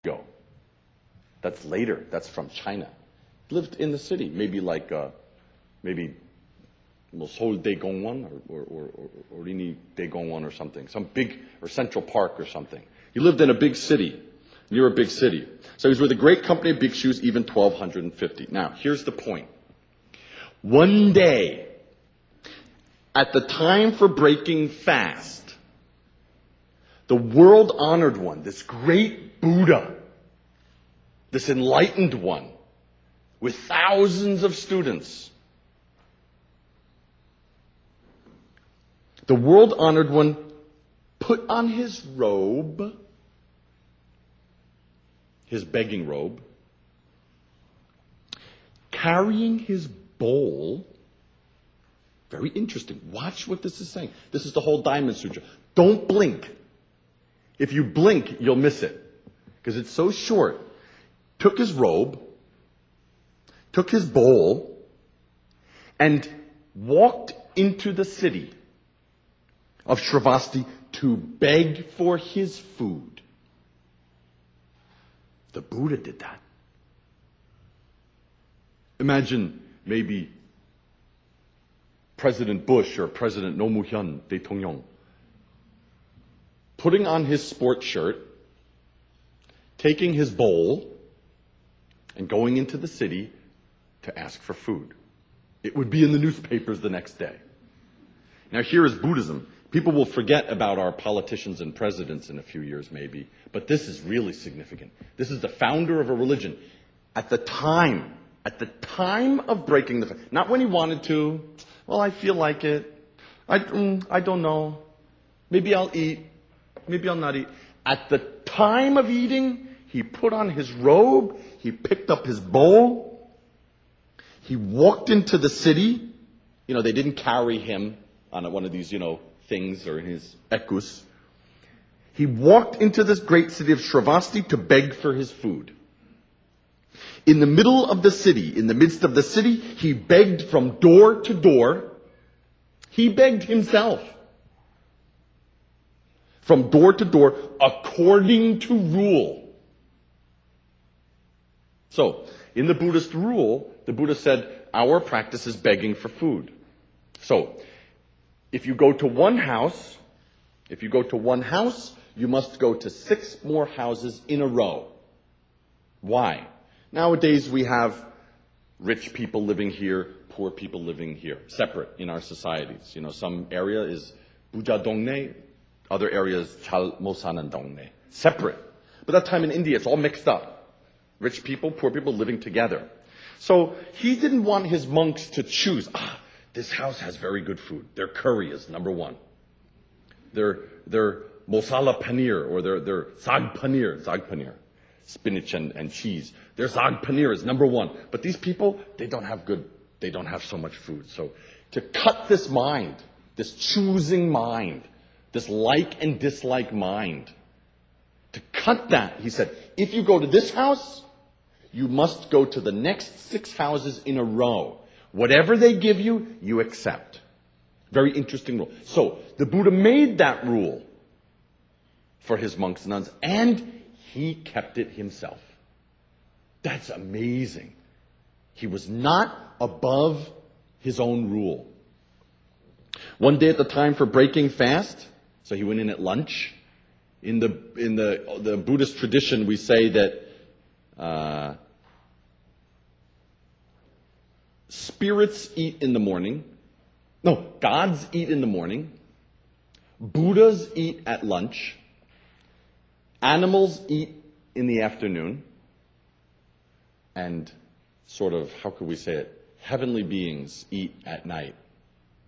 ago. That's later. That's from China. Lived in the city, maybe like maybe Seoul Daegongwon or Rini Daegongwon or something, some big or Central Park or something. He lived in a big city, near a big city. So he was with a great company of bhikshus, even 1,250. Now, here's the point. One day, at the time for breaking fast, the world-honored one, this great Buddha, this enlightened one, with thousands of students, the world-honored one put on his robe, his begging robe, carrying his bowl. Very interesting. Watch what this is saying. This is the whole Diamond Sutra. Don't blink. If you blink, you'll miss it. Because it's so short. Took his robe, took his bowl, and walked into the city of Shravasti to beg for his food. The Buddha did that. Imagine maybe President Bush or President Hyon, 대통령, putting on his sports shirt, taking his bowl, and going into the city to ask for food. It would be in the newspapers the next day. Now here is Buddhism. People will forget about our politicians and presidents in a few years maybe, but this is really significant. This is the founder of a religion. At the time of breaking the fast, not when he wanted to, well, I feel like it, I don't know, maybe I'll eat, maybe I'll not eat. At the time of eating, he put on his robe, he picked up his bowl, he walked into the city. You know, they didn't carry him on one of these, things or in his ekus. He walked into this great city of Shravasti to beg for his food. In the middle of the city, in the midst of the city, he begged from door to door. He begged himself. From door to door, according to rule. So, in the Buddhist rule, the Buddha said, our practice is begging for food. So, if you go to one house, you must go to 6 more houses in a row. Why? Nowadays we have rich people living here, poor people living here, separate in our societies. Some area is Buja Dongne, other areas Chal Mosanan Dongne. Separate. But that time in India it's all mixed up. Rich people, poor people living together. So he didn't want his monks to choose, this house has very good food. Their curry is number 1. Their mosala paneer or their sag paneer, spinach and cheese. Their sag paneer is number 1. But these people, they don't have so much food. So to cut this mind, this choosing mind, this like and dislike mind, to cut that, he said, if you go to this house, you must go to the next 6 houses in a row. Whatever they give you, you accept. Very interesting rule. So, the Buddha made that rule for his monks and nuns, and he kept it himself. That's amazing. He was not above his own rule. One day at the time for breaking fast, so he went in at lunch. In the Buddhist tradition, we say that spirits eat in the morning. No, gods eat in the morning. Buddhas eat at lunch. Animals eat in the afternoon. And sort of, how could we say it? Heavenly beings eat at night.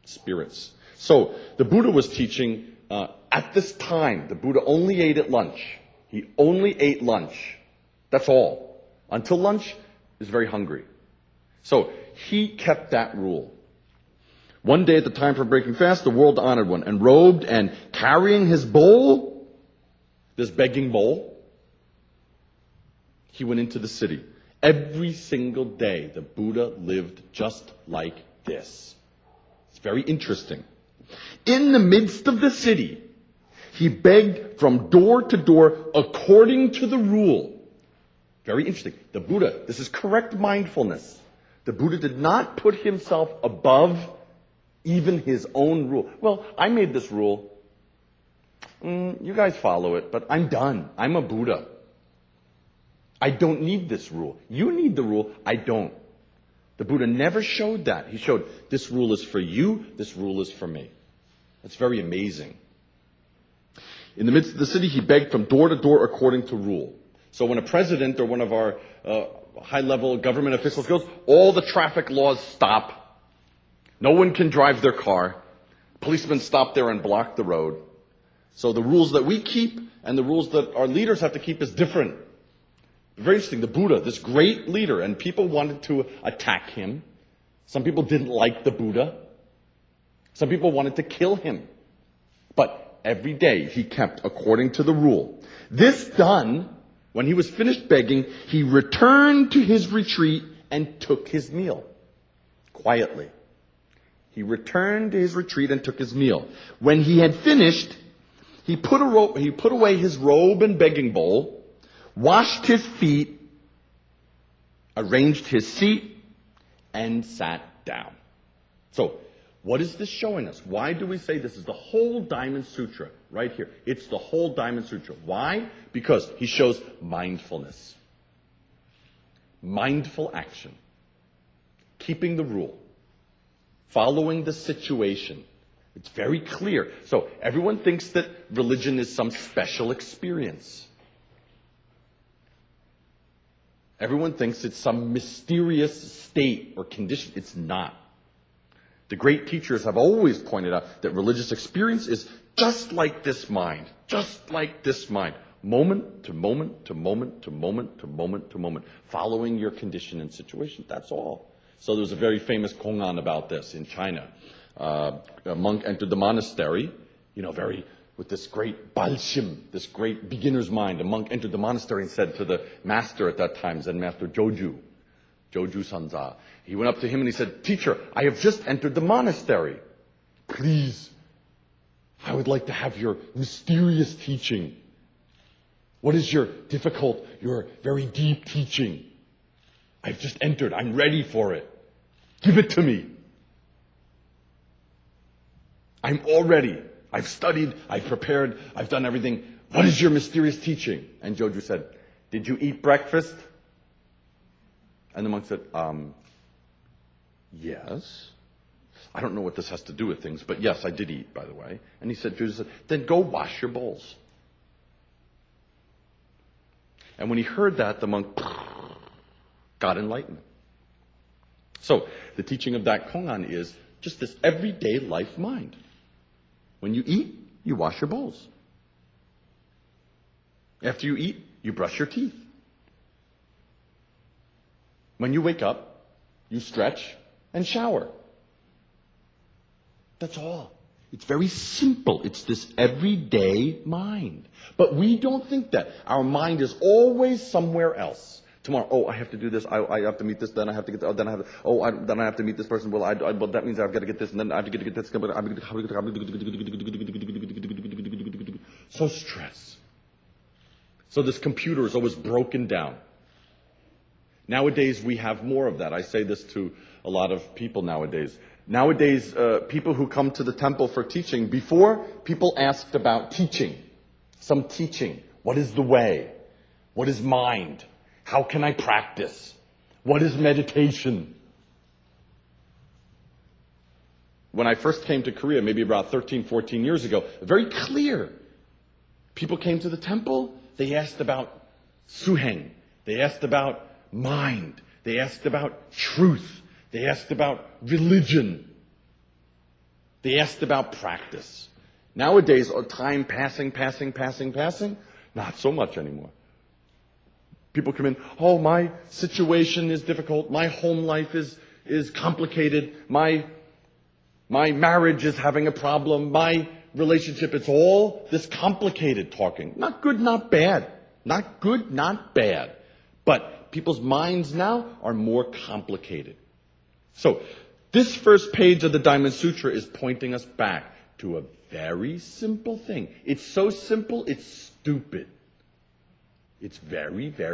Spirits. So, the Buddha was teaching, at this time, the Buddha only ate at lunch. He only ate lunch. That's all. Until lunch, he was very hungry. So, he kept that rule. One day at the time for breaking fast, the world-honored one, enrobed and carrying his bowl, this begging bowl, he went into the city. Every single day, the Buddha lived just like this. It's very interesting. In the midst of the city, he begged from door to door according to the rule. Very interesting. The Buddha, this is correct mindfulness. The Buddha did not put himself above even his own rule. Well, I made this rule. You guys follow it, but I'm done. I'm a Buddha. I don't need this rule. You need the rule. I don't. The Buddha never showed that. He showed this rule is for you, this rule is for me. That's very amazing. In the midst of the city, he begged from door to door according to rule. So when a president or one of our high-level government officials goes, all the traffic laws stop. No one can drive their car. Policemen stop there and block the road. So the rules that we keep and the rules that our leaders have to keep is different. Very interesting. The Buddha, this great leader, and people wanted to attack him. Some people didn't like the Buddha. Some people wanted to kill him. But every day he kept according to the rule. This done, when he was finished begging, he returned to his retreat and took his meal. Quietly. He returned to his retreat and took his meal. When he had finished, he put away his robe and begging bowl, washed his feet, arranged his seat, and sat down. So, what is this showing us? Why do we say this is the whole Diamond Sutra? Right here. It's the whole Diamond Sutra. Why? Because he shows mindfulness. Mindful action. Keeping the rule. Following the situation. It's very clear. So, everyone thinks that religion is some special experience. Everyone thinks it's some mysterious state or condition. It's not. The great teachers have always pointed out that religious experience is just like this mind. Just like this mind. Moment to moment to moment to moment to moment to moment. Following your condition and situation. That's all. So there's a very famous koan about this in China. A monk entered the monastery, with this great balshim, this great beginner's mind. A monk entered the monastery and said to the master at that time, Zen master Joju Sanza, he went up to him and he said, "Teacher, I have just entered the monastery. Please, I would like to have your mysterious teaching. What is your very deep teaching? I've just entered. I'm ready for it. Give it to me. I'm all ready. I've studied, I've prepared, I've done everything. What is your mysterious teaching?" And Joju said, "Did you eat breakfast?" And the monk said, "Yes. I don't know what this has to do with things, but yes, I did eat, by the way." And Joju said, "Then go wash your bowls." And when he heard that, the monk got enlightenment. So, the teaching of that koan is just this everyday life mind. When you eat, you wash your bowls. After you eat, you brush your teeth. When you wake up, you stretch and shower. That's all. It's very simple. It's this everyday mind. But we don't think that. Our mind is always somewhere else. Tomorrow, I have to do this. I have to meet this. Then I have to get. Then I have to meet this person. Well, that means I've got to get this, and then I have to get this. So stress. So this computer is always broken down. Nowadays we have more of that. I say this to a lot of people nowadays. Nowadays, people who come to the temple for teaching, before people asked about teaching, some teaching. What is the way? What is mind? How can I practice? What is meditation? When I first came to Korea, maybe about 13, 14 years ago, very clear. People came to the temple, they asked about suheng. They asked about mind. They asked about truth. They asked about religion. They asked about practice. Nowadays, time passing, not so much anymore. People come in, my situation is difficult, my home life is complicated, my marriage is having a problem, my relationship, it's all this complicated talking. Not good, not bad. Not good, not bad. But people's minds now are more complicated. So, this first page of the Diamond Sutra is pointing us back to a very simple thing. It's so simple, it's stupid. It's very, very